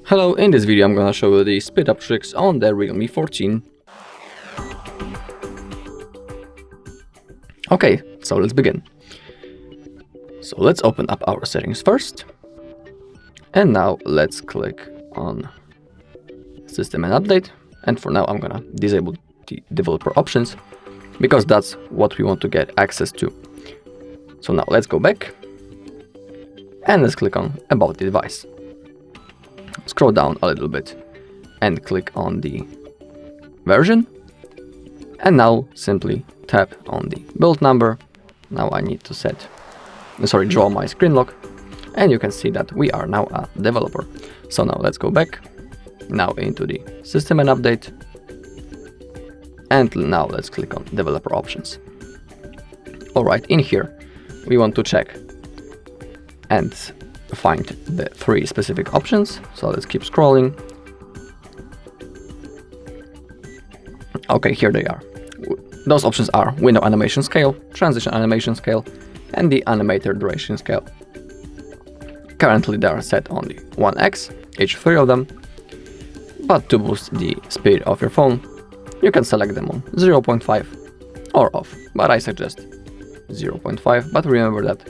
Hello, in this video I'm gonna show you the speed up tricks on the REALME 14. Okay, so let's begin. So let's open up our settings first. And now let's click on System and Update. And for now I'm gonna disable the developer options because that's what we want to get access to. So now let's go back and let's click on About the device. Scroll down a little bit and click on the version, and now simply tap on the build number. Now I need to draw my screen lock, and you can see that we are now a developer. So now let's go back now into the System and Update, and now let's click on developer options. Alright, in here we want to check and find the 3 specific options. So let's keep scrolling. Okay, here they are. Those options are window animation scale, transition animation scale, and the animator duration scale. Currently they are set on the 1x, each 3 of them, but to boost the speed of your phone, you can select them on 0.5 or off, but I suggest 0.5, but remember that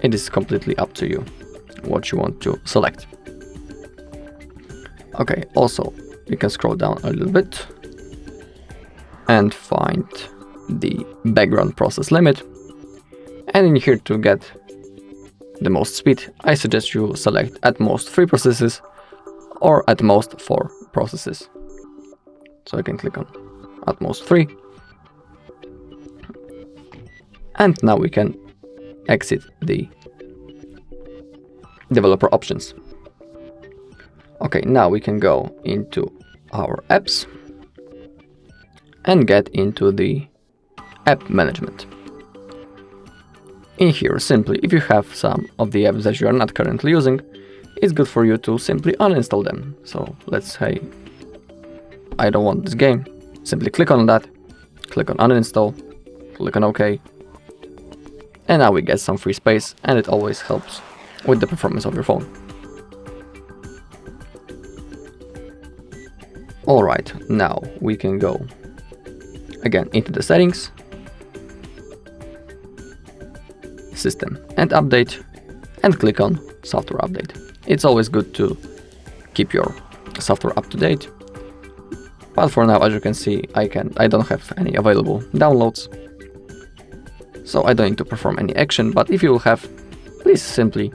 it is completely up to you what you want to select. Okay, also you can scroll down a little bit and find the background process limit, and in here to get the most speed I suggest you select at most 3 processes or at most 4 processes. So I can click on at most 3, and now we can exit the developer options. Okay, now we can go into our apps and get into the app management. In here, simply, if you have some of the apps that you are not currently using, it's good for you to simply uninstall them. So let's say I don't want this game. Simply click on that, click on uninstall, click on OK. And now we get some free space, and it always helps with the performance of your phone. Alright, now we can go again into the settings, System and Update, and click on Software Update. It's always good to keep your software up to date, but for now, as you can see, I don't have any available downloads, so I don't need to perform any action. But if you will have, please simply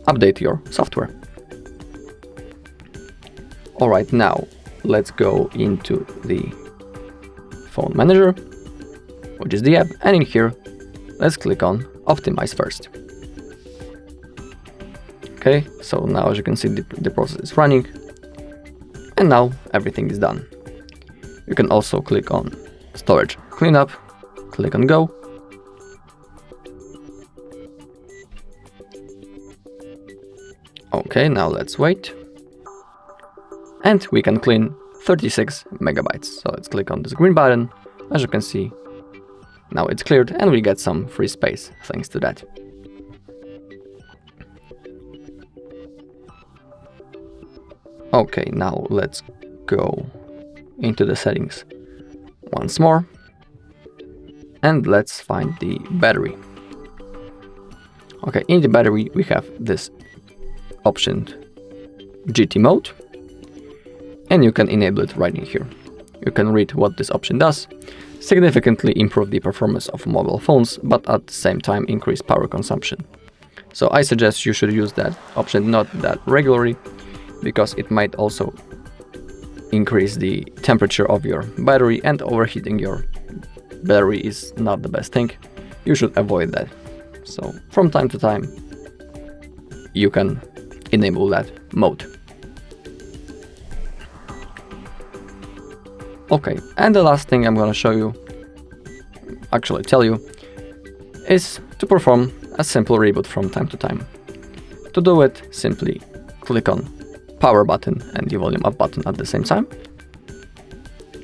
update your software. Alright, now let's go into the phone manager, which is the app, and in here let's click on Optimize first. Okay, so now as you can see the process is running, and now everything is done. You can also click on Storage Cleanup, click on Go. Okay, now let's wait. And we can clean 36 megabytes. So let's click on this green button. As you can see, now it's cleared and we get some free space thanks to that. Okay, now let's go into the settings once more. And let's find the battery. Okay, in the battery we have this option GT mode, and you can enable it right in here. You can read what this option does: significantly improve the performance of mobile phones, but at the same time increase power consumption. So I suggest you should use that option not that regularly, because it might also increase the temperature of your battery, and overheating your battery is not the best thing. You should avoid that. So from time to time you can enable that mode. Okay, and the last thing I'm gonna tell you, is to perform a simple reboot from time to time. To do it, simply click on power button and the volume up button at the same time.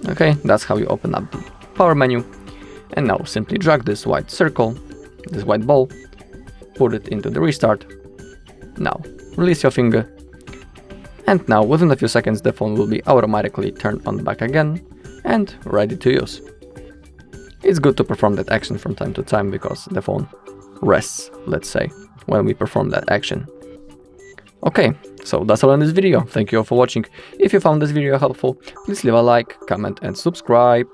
Okay, that's how you open up the power menu. And now simply drag this white circle, this white ball, put it into the restart. Now release your finger, and now within a few seconds the phone will be automatically turned on back again and ready to use. It's good to perform that action from time to time because the phone rests, let's say, when we perform that action. Okay, so that's all in this video. Thank you all for watching. If you found this video helpful, please leave a like, comment and subscribe.